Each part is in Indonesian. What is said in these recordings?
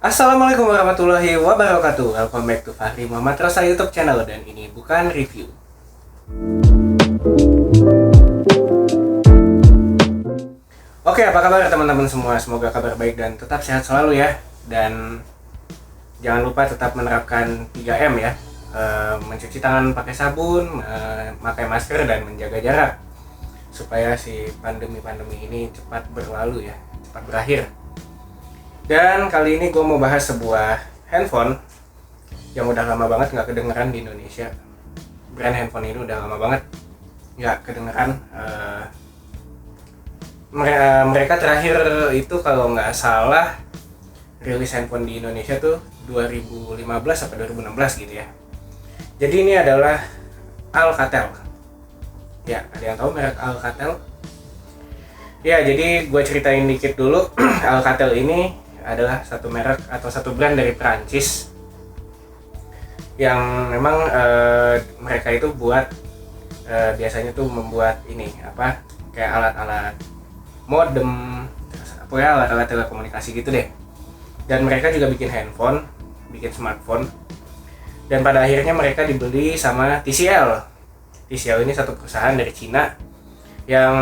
Assalamualaikum warahmatullahi wabarakatuh. Welcome back to Fahri Muhammad Rosa YouTube channel, dan ini bukan review. Oke, apa kabar teman-teman semua? Semoga kabar baik dan tetap sehat selalu ya. Dan jangan lupa tetap menerapkan 3M ya. Mencuci tangan pakai sabun, memakai masker, dan menjaga jarak supaya si pandemi ini cepat berlalu ya, cepat berakhir. Dan kali ini gue mau bahas sebuah handphone yang udah lama banget nggak kedengeran di Indonesia. Brand handphone ini udah lama banget nggak kedengeran. Mereka terakhir itu kalau nggak salah rilis handphone di Indonesia tuh 2015 atau 2016 gitu ya. Jadi ini adalah Alcatel. Ya, ada yang tahu merek Alcatel? Ya, jadi gue ceritain dikit dulu. Alcatel ini adalah satu merek atau satu brand dari Prancis yang memang mereka itu buat biasanya tuh membuat ini apa kayak alat-alat modem, apa ya, alat-alat telekomunikasi gitu deh. Dan mereka juga bikin handphone, bikin smartphone. Dan pada akhirnya mereka dibeli sama TCL. TCL ini satu perusahaan dari Cina yang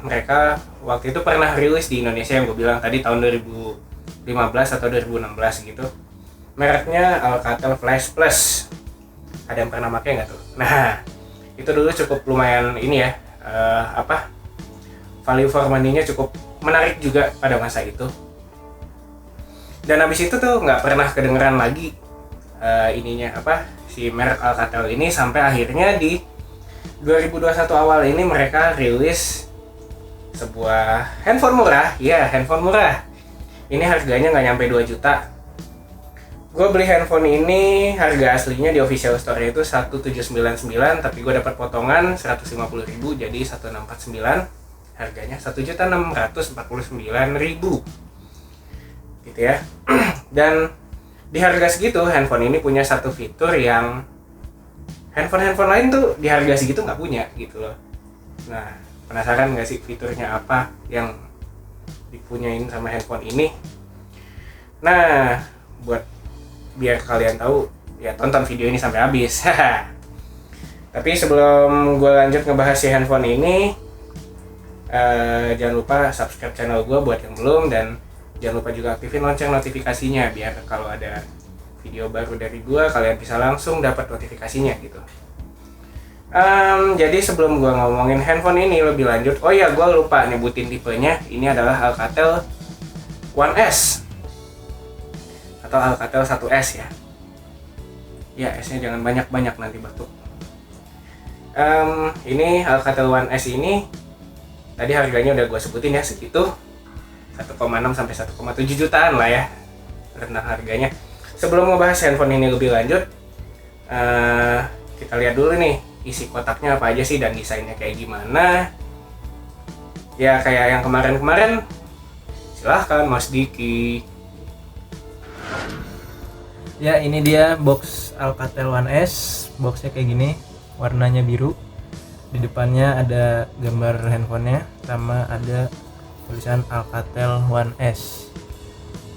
mereka waktu itu pernah rilis di Indonesia yang gue bilang tadi tahun 2015 atau 2016 gitu. Mereknya Alcatel Flash Plus. Ada yang pernah pakai nggak tuh? Nah, itu dulu cukup lumayan ini ya, value for money-nya cukup menarik juga pada masa itu. Dan habis itu tuh nggak pernah kedengeran lagi si merek Alcatel ini sampai akhirnya di 2021 awal ini mereka rilis sebuah handphone murah. Ya, handphone murah. Ini harganya nggak nyampe 2 juta. Gue beli handphone ini harga aslinya di official store itu 1799, tapi gue dapat potongan 150.000 jadi 1649. Harganya 1.649.000. Gitu ya. Dan di harga segitu handphone ini punya satu fitur yang handphone lain tuh di harga segitu nggak punya gitu loh. Nah, penasaran nggak sih fiturnya apa yang dipunyain sama handphone ini? Nah, biar kalian tahu ya, tonton video ini sampai habis. Tapi sebelum gue lanjut ngebahas si handphone ini, jangan lupa subscribe channel gue buat yang belum, dan jangan lupa juga aktifin lonceng notifikasinya biar kalau ada video baru dari gue kalian bisa langsung dapat notifikasinya gitu. Jadi sebelum gue ngomongin handphone ini lebih lanjut, oh ya, gue lupa nyebutin tipenya. Ini adalah Alcatel One S atau Alcatel 1S ya. Ya, S-nya jangan banyak-banyak nanti batuk. Ini Alcatel One S ini tadi harganya udah gue sebutin ya, segitu 1,6 sampai 1,7 jutaan lah ya rentang harganya. Sebelum ngebahas handphone ini lebih lanjut, kita lihat dulu nih isi kotaknya apa aja sih dan desainnya kayak gimana. Ya kayak yang kemarin-kemarin, silahkan Mas Diki. Ya, ini dia box Alcatel One S. Boxnya kayak gini, warnanya biru. Di depannya ada gambar handphonenya sama ada tulisan Alcatel One S.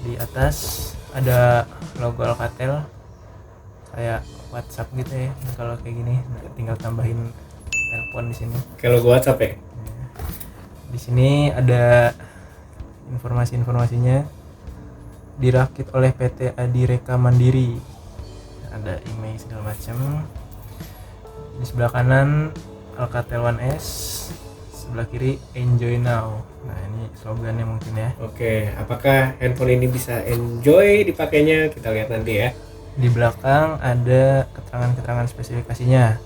Di atas ada logo Alcatel kayak WhatsApp gitu ya. Kalau kayak gini tinggal tambahin telepon di sini. Kayak logo WhatsApp ya. Di sini ada informasinya. Dirakit oleh PT Adhireka Mandiri. Ada email segala macam. Di sebelah kanan Alcatel One S, sebelah kiri Enjoy Now. Nah, ini slogannya mungkin ya. Oke, apakah handphone ini bisa enjoy dipakainya? Kita lihat nanti ya. Di belakang ada keterangan-keterangan spesifikasinya.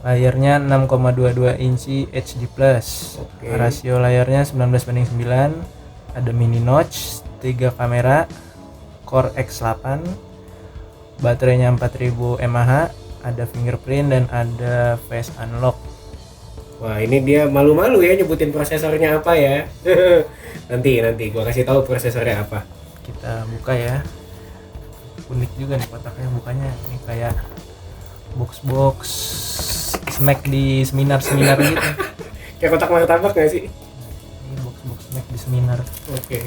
Layarnya 6,22 inci HD+. Oke. Rasio layarnya 19:9. Ada mini notch, 3 kamera, Core X8. Baterainya 4000 mAh, ada fingerprint dan ada face unlock. Wah, ini dia malu-malu ya nyebutin prosesornya apa ya. nanti gua kasih tahu prosesornya apa. Kita buka ya. Unik juga nih kotaknya, bukanya ini kayak box snack di seminar gitu. Kayak kotak martabak nggak sih? Ini box snack di seminar. Oke.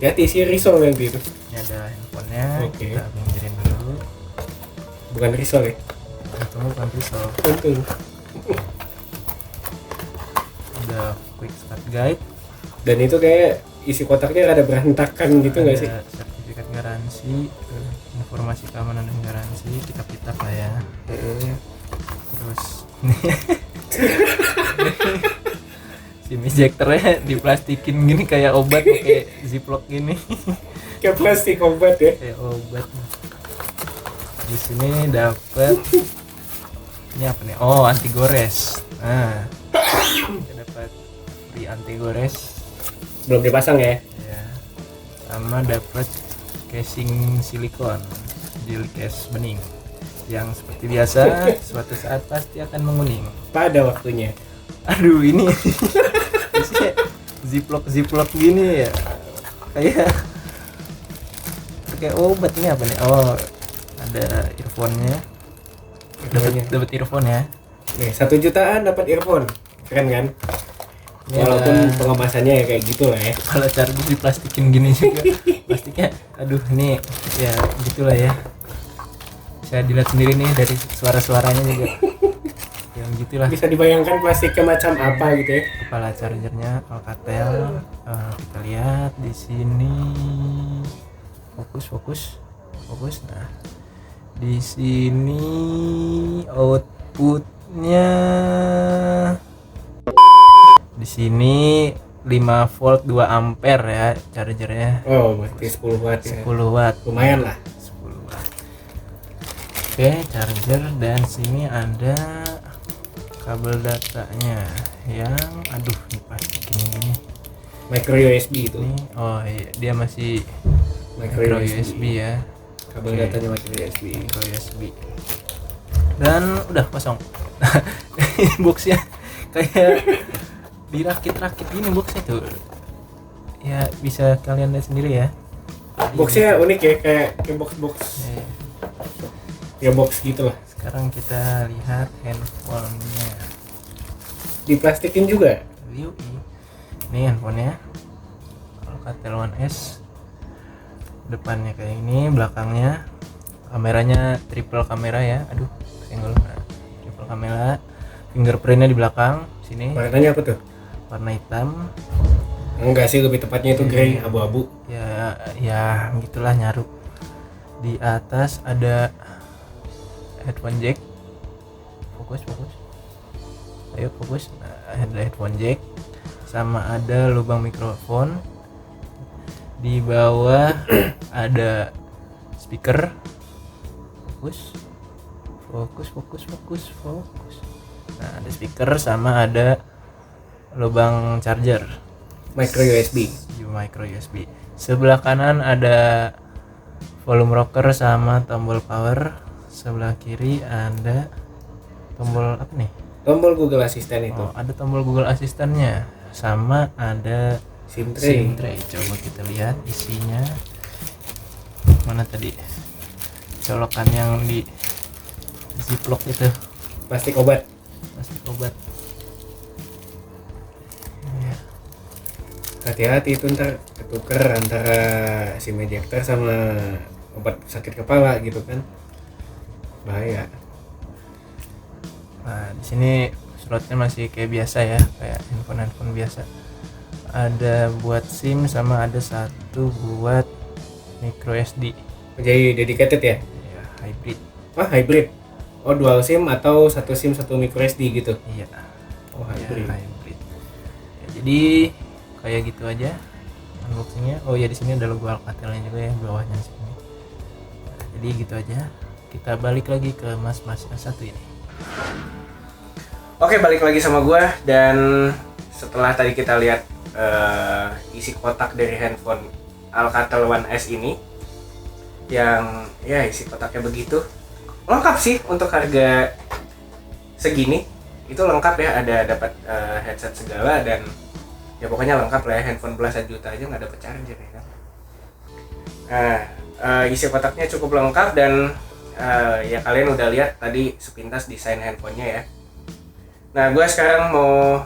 Hati-hati sih risol nanti itu. Ini ada handphonenya. Oke. Kita pinggirin dulu. Bukan risol ya? Untungnya bukan pisau. Untung. Ada quick start guide. Dan itu kayak isi kotaknya rada berantakan gitu nggak sih? Ada sertifikat garansi, informasi keamanan dan garansi. Kita pitak lah ya. Terus SIM ejectornya diplastikin gini kayak obat, pakai ziplock gini. Kayak plastik obat ya. Kayak obat. Di sini dapat ini apa nih? Oh, anti gores. Nah, kita dapat free anti gores. Belum dipasang ya? Ya. Sama dapat casing silikon, gel case bening. Yang seperti biasa suatu saat pasti akan menguning. Pada waktunya. Aduh, ini isinya ziplock gini ya. Kayak obat. Ini apa nih? Oh, ada earphone-nya. Dapat earphone ya. Nih, 1 jutaan dapat earphone. Keren kan? Ini Walaupun ada pengemasannya ya kayak gitu lah ya. kepala charger diplastikin gini juga. Plastiknya aduh, ini ya gitulah ya. Bisa dilihat sendiri nih dari suara-suaranya juga. Yang gitulah. Bisa dibayangkan plastiknya macam apa gitu ya. Kepala chargernya Alcatel. Kita lihat di sini. Fokus. Nah, di sini outputnya di sini 5 volt 2 ampere ya chargernya. Oh, berarti 10 watt ya. 10 watt. Lumayan lah. 10 watt. Oke, charger, dan sini ada kabel datanya yang diplastikin gini. Micro USB itu. Ini iya, dia masih Micro USB ya. Kabel Oke. datanya micro USB. Micro USB. Dan udah kosong. Boxnya kayak dirakit-rakit gini boxnya tuh. Ya bisa kalian lihat sendiri ya. Boxnya unik ya, kayak box. Eh, Ya box gitu lah. Sekarang kita lihat handphonenya. Diplastikin juga. Yui. Ini handphonenya Alcatel One S. Depannya kayak ini, belakangnya kameranya triple kamera ya. Aduh, senggol. Nah, triple kamera. Fingerprintnya di belakang sini, Warnanya apa tuh? warna hitam. Enggak sih, lebih tepatnya itu grey abu-abu. Ya gitulah, nyaru. Di atas ada headphone jack. Fokus. Ayo fokus. Nah, ada headphone jack sama ada lubang mikrofon. Di bawah ada speaker. Fokus. Nah, ada speaker sama ada lubang charger. Micro USB. Micro USB. Sebelah kanan ada volume rocker sama tombol power. Sebelah kiri ada tombol apa nih? Tombol Google Assistant itu. Oh, ada tombol Google Asistennya sama ada SIM SIM tray. tray. Coba kita lihat isinya. Mana tadi? Colokan yang di ziplock itu. Plastik obat. Plastik obat. Ya. Hati-hati itu ntar ketuker antara SIM ejector sama obat sakit kepala gitu kan. Bahaya. Nah, di sini slotnya masih kayak biasa ya, kayak handphone biasa. Ada buat SIM sama ada satu buat micro SD. Jadi dedicated ya? Ya, hybrid. Hybrid. Oh, dual SIM atau satu SIM satu micro SD gitu. Iya. Oh, Ya, hybrid. hybrid. Ya, jadi kayak gitu aja unboxingnya. Oh ya, di sini ada logo Alcatelnya juga ya, bawahnya sini. Nah, jadi gitu aja. Kita balik lagi ke mas-mas yang satu ini. Oke, balik lagi sama gua, dan setelah tadi kita lihat isi kotak dari handphone Alcatel One S ini, yang ya isi kotaknya begitu lengkap sih untuk harga segini. Itu lengkap ya, ada dapat headset segala, dan ya pokoknya lengkap lah ya. Handphone belasan juta aja nggak dapet charger ya kan. Nah, isi kotaknya cukup lengkap, dan ya kalian udah lihat tadi sepintas desain handphonenya ya. Nah, gue sekarang mau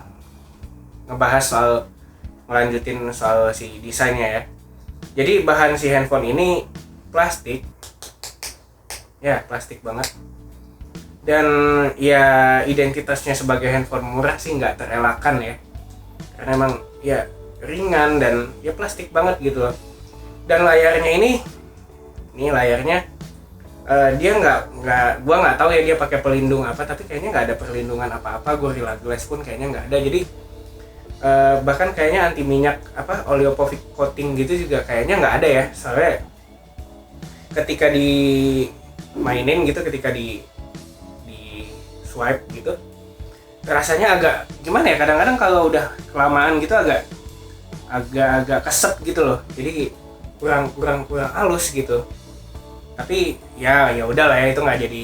ngelanjutin soal si desainnya ya. Jadi bahan si handphone ini plastik, ya plastik banget. Dan ya identitasnya sebagai handphone murah sih nggak terelakkan ya, karena emang ya ringan dan ya plastik banget gitu loh. Dan layarnya ini layarnya dia gua nggak tahu ya dia pakai pelindung apa, tapi kayaknya nggak ada perlindungan apa-apa. Gorilla Glass pun kayaknya nggak ada. Jadi bahkan kayaknya anti minyak oleophobic coating gitu juga kayaknya nggak ada ya. Soalnya ketika dimainin gitu, ketika di swipe gitu, rasanya agak gimana ya, kadang-kadang kalau udah kelamaan gitu agak keset gitu loh. Jadi kurang halus gitu. Tapi ya udahlah ya, itu nggak jadi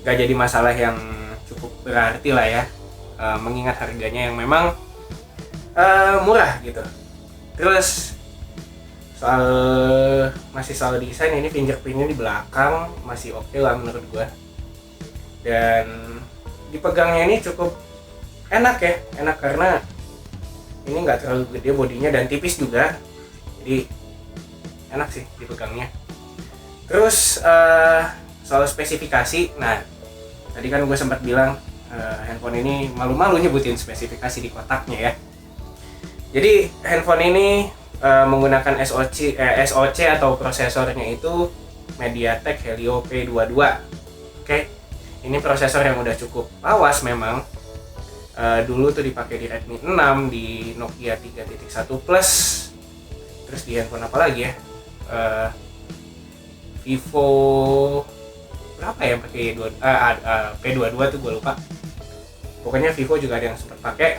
nggak jadi masalah yang cukup berarti lah ya, mengingat harganya yang memang murah gitu. Terus masih soal desain, ini fingerprintnya di belakang masih oke lah menurut gua, dan dipegangnya ini cukup enak karena ini nggak terlalu gede bodinya dan tipis juga, jadi enak sih dipegangnya. Terus soal spesifikasi, nah tadi kan gue sempat bilang handphone ini malu-malu nyebutin spesifikasi di kotaknya ya. Jadi handphone ini menggunakan SoC atau prosesornya itu MediaTek Helio P22. Oke. Ini prosesor yang udah cukup lawas memang. Dulu tuh dipakai di Redmi 6, di Nokia 3.1 Plus, terus di handphone apa lagi ya? Vivo berapa ya pakai P22 tuh gue lupa. Pokoknya Vivo juga ada yang sempat pakai.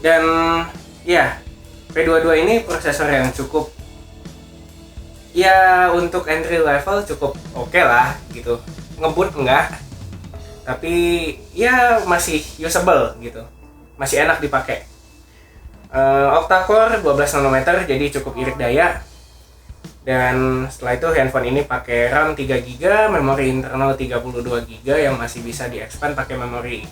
Dan ya P22 ini prosesor yang cukup ya untuk entry level cukup oke lah gitu. Ngebut enggak, tapi ya masih usable gitu, masih enak dipakai. Octa-core 12 nanometer, jadi cukup irit daya. Dan setelah itu handphone ini pakai RAM 3GB, memori internal 32GB yang masih bisa di-expand pakai memori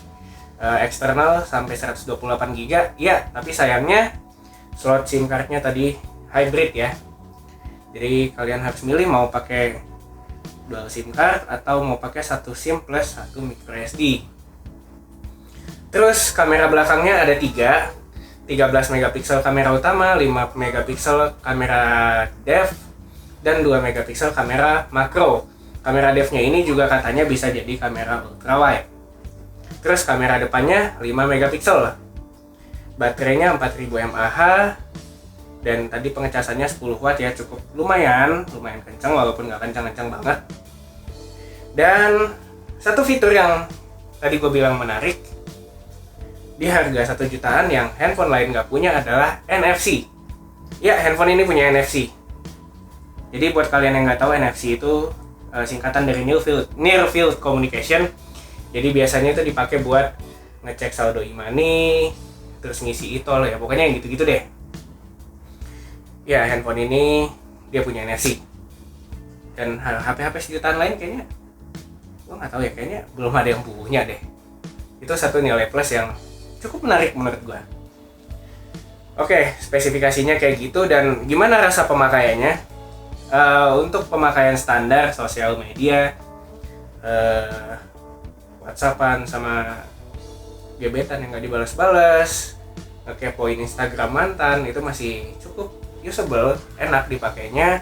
eksternal sampai 128GB. Ya, tapi sayangnya slot SIM cardnya tadi hybrid ya. Jadi kalian harus milih mau pakai dual SIM card atau mau pakai satu SIM plus satu micro SD. Terus kamera belakangnya ada 13 megapiksel kamera utama, 5 megapiksel kamera depth, dan 2 megapiksel kamera makro. Kamera depth-nya ini juga katanya bisa jadi kamera ultrawide. Terus kamera depannya 5 megapiksel. Baterainya 4000 mAh. Dan tadi pengecasannya 10 watt ya, cukup lumayan kencang walaupun nggak kencang-kencang banget. Dan satu fitur yang tadi gue bilang menarik, di harga 1 jutaan yang handphone lain nggak punya adalah NFC. Ya, handphone ini punya NFC. Jadi buat kalian yang nggak tahu, NFC itu singkatan dari Near Field Communication. Jadi biasanya itu dipakai buat ngecek saldo e-money, terus ngisi e-tol ya, pokoknya yang gitu-gitu deh. Ya, handphone ini dia punya NFC. Dan HP-HP sejutaan lain kayaknya gue nggak tahu ya, kayaknya belum ada yang punya deh. Itu satu nilai plus yang cukup menarik menurut gue. Oke, spesifikasinya kayak gitu. Dan gimana rasa pemakaiannya? Untuk pemakaian standar sosial media, WhatsAppan sama gebetan yang nggak dibalas-balas, ngekepoin Instagram mantan, itu masih cukup usable, enak dipakainya.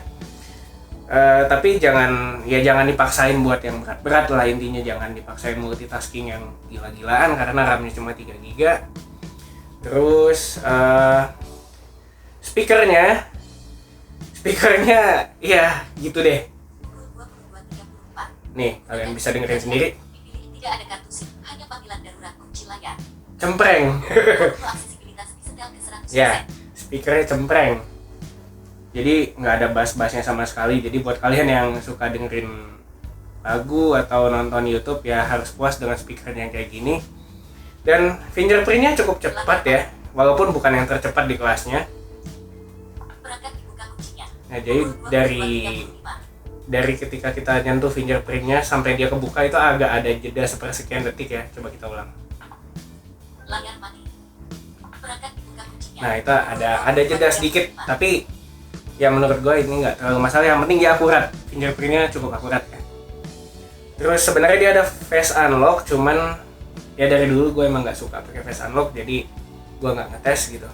Tapi jangan dipaksain buat yang berat-berat lah, intinya jangan dipaksain multitasking yang gila-gilaan karena RAM-nya cuma 3GB. Terus speakernya ya gitu deh. Nih, kalian bisa dengerin sendiri. Tidak ada kartu SIM, hanya panggilan darurat kunci layar. Cempreng. Aksesibilitas disetel ke 100%. Ya, speakernya cempreng. Jadi nggak ada bass-bassnya sama sekali. Jadi buat kalian yang suka dengerin lagu atau nonton YouTube ya harus puas dengan speakernya yang kayak gini. Dan fingerprintnya cukup cepat ya, walaupun bukan yang tercepat di kelasnya. Perangkat dibuka kuncinya. Nah, jadi dari ketika kita nyentuh fingerprintnya sampai dia kebuka itu agak ada jeda sepersekian detik ya. Coba kita ulang. Layar mati. Perangkat dibuka buka kuncinya. Nah itu ada jeda sedikit, tapi ya menurut gue ini nggak terlalu masalah. Yang penting dia akurat, fingerprintnya cukup akurat ya. Terus sebenarnya dia ada face unlock, cuman ya dari dulu gue emang nggak suka pakai face unlock, jadi gue nggak ngetes gitu.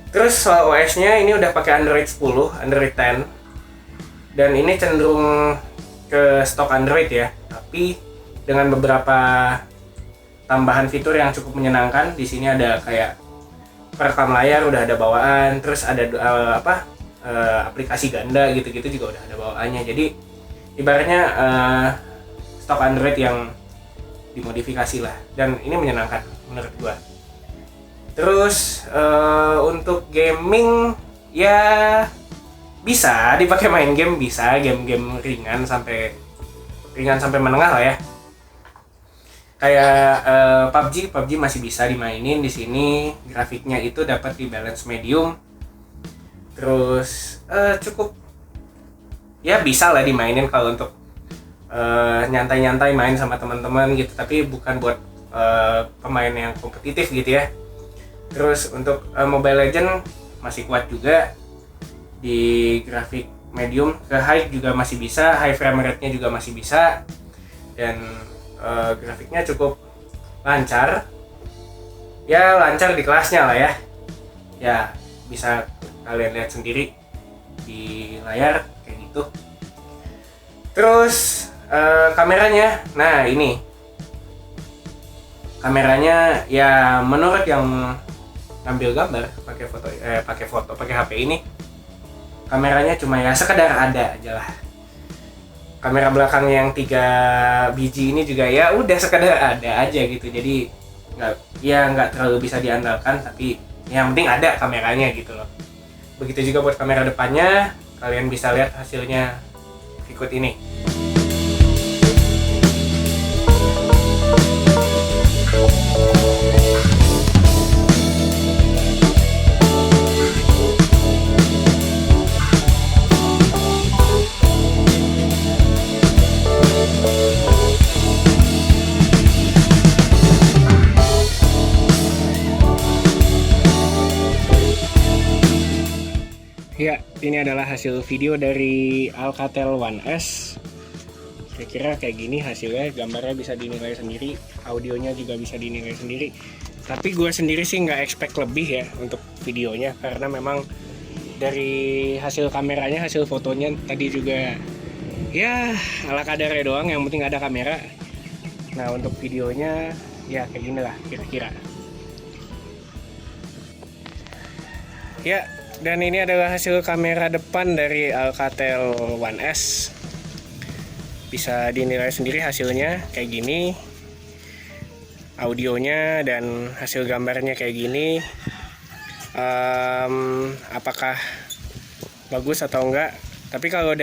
Terus soal OS-nya ini udah pakai Android 10, Android 10, dan ini cenderung ke stok Android ya, tapi dengan beberapa tambahan fitur yang cukup menyenangkan. Di sini ada kayak perekam layar udah ada bawaan, terus ada aplikasi ganda gitu-gitu juga udah ada bawaannya. Jadi ibaratnya stok Android yang dimodifikasi lah, dan ini menyenangkan menurut gua. Terus untuk gaming ya bisa dipakai main game, bisa game-game ringan sampai menengah lah ya. Kayak PUBG masih bisa dimainin di sini. Grafiknya itu dapat di balance medium. Terus cukup ya bisa lah dimainin kalau untuk nyantai-nyantai main sama teman-teman gitu, tapi bukan buat pemain yang kompetitif gitu ya. Terus untuk Mobile Legends masih kuat juga di grafik medium, ke high juga masih bisa, high frame rate-nya juga masih bisa, dan grafiknya cukup lancar. Ya lancar di kelasnya lah ya. Ya bisa kalian lihat sendiri di layar kayak gitu. Terus kameranya, nah ini kameranya ya menurut yang ngambil gambar pakai HP ini, kameranya cuma ya sekedar ada aja lah. Kamera belakangnya yang 3 biji ini juga ya udah sekedar ada aja gitu, jadi nggak terlalu bisa diandalkan, tapi yang penting ada kameranya gitu loh. Begitu juga buat kamera depannya, kalian bisa lihat hasilnya berikut ini. Ya, ini adalah hasil video dari Alcatel One S. Kira-kira kayak gini hasilnya, gambarnya bisa dinilai sendiri, audionya juga bisa dinilai sendiri. Tapi gue sendiri sih nggak expect lebih ya untuk videonya, karena memang dari hasil kameranya, hasil fotonya tadi juga ya ala kadarnya doang, yang penting ada kamera. Nah untuk videonya ya kayak gini lah kira-kira. Ya, dan ini adalah hasil kamera depan dari Alcatel One S. Bisa dinilai sendiri hasilnya kayak gini, audionya dan hasil gambarnya kayak gini. Apakah bagus atau enggak? Tapi kalau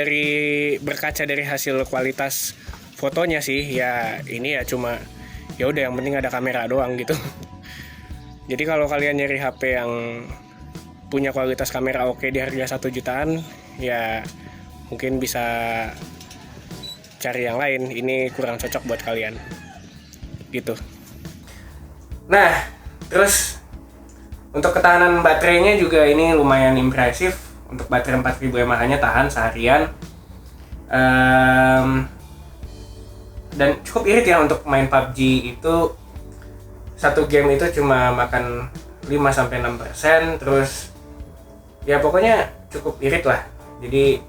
berkaca dari hasil kualitas fotonya sih ya ini ya cuma ya udah, yang penting ada kamera doang gitu. Jadi kalau kalian nyari HP yang punya kualitas kamera oke di harga 1 jutaan, ya mungkin bisa cari yang lain. Ini kurang cocok buat kalian gitu. Nah terus untuk ketahanan baterainya juga ini lumayan impresif. Untuk baterai 4000 mAh nya tahan seharian. Dan cukup irit ya untuk main PUBG itu. Satu game itu cuma makan 5-6%. Terus ya pokoknya cukup irit lah. Jadi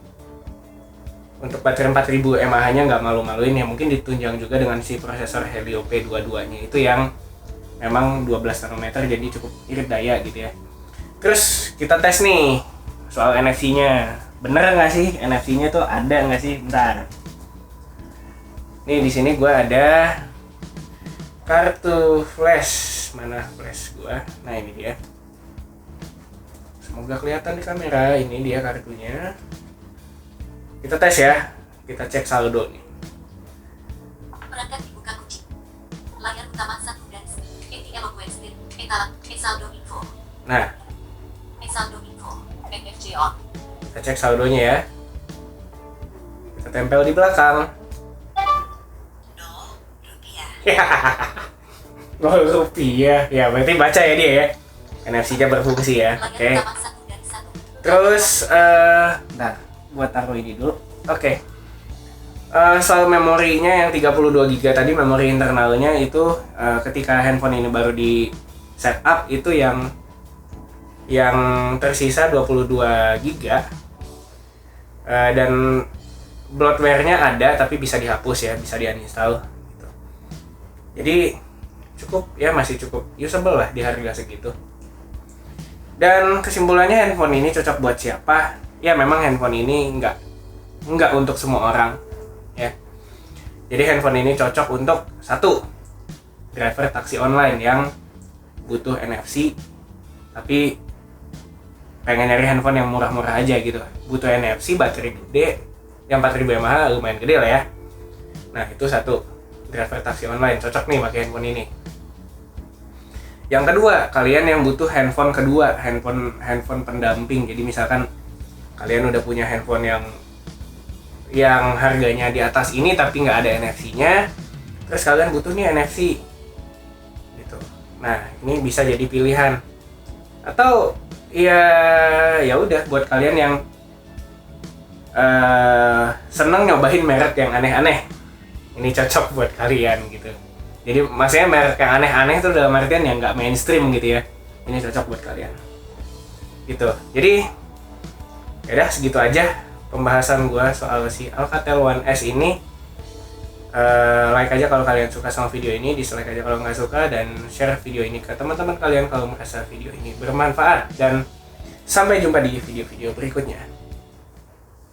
untuk baterai 4000 mAh nya nggak malu-maluin ya. Mungkin ditunjang juga dengan si prosesor Helio P22 nya itu yang memang 12 nanometer, jadi cukup irit daya gitu ya. Terus kita tes nih soal NFC nya, bener nggak sih NFC nya tuh ada nggak sih? Bentar, nih di sini gue ada kartu flash. Mana flash gue? Nah ini dia, semoga kelihatan di kamera. Ini dia kartunya. Kita tes ya, kita cek saldo nih. Perangkat dibuka kunci. Layar utama 1 garis. ATM Westin. Etalat. Saldo info. Nah, Saldo info. NFC on. kita cek saldonya ya. Kita tempel di belakang. rupiah. Ya, 0 rupiah. Ya berarti baca ya dia ya. NFC-nya berfungsi ya. Layar Oke. utama 1 dari 1. Terus bentar, buat taruh ini dulu. Oke. Soal memorinya yang 32 GB tadi, memori internalnya itu ketika handphone ini baru di setup itu yang tersisa 22 GB. Dan bloatware-nya ada tapi bisa dihapus ya, bisa di-uninstall gitu. Jadi cukup ya, masih cukup usable lah di harga segitu. Dan kesimpulannya, handphone ini cocok buat siapa? Ya memang handphone ini enggak untuk semua orang ya. Jadi handphone ini cocok untuk satu, driver taksi online yang butuh NFC tapi pengen nyari handphone yang murah-murah aja gitu. Butuh NFC, baterai gede, yang 4000 mAh lumayan gede lah ya. Nah itu satu, driver taksi online cocok nih pakai handphone ini. Yang kedua, kalian yang butuh handphone kedua, handphone pendamping. Jadi misalkan kalian udah punya handphone yang harganya di atas ini tapi nggak ada NFC-nya, terus kalian butuh nih NFC gitu. Nah ini bisa jadi pilihan. Atau ya udah buat kalian yang seneng nyobain merek yang aneh-aneh, ini cocok buat kalian gitu. Jadi maksudnya merek yang aneh-aneh itu dalam artian yang nggak mainstream gitu ya, ini cocok buat kalian gitu. Jadi ya udah segitu aja pembahasan gua soal si Alcatel One S ini. Like aja kalau kalian suka sama video ini, dislike aja kalau nggak suka, dan share video ini ke teman-teman kalian kalau merasa video ini bermanfaat. Dan sampai jumpa di video-video berikutnya.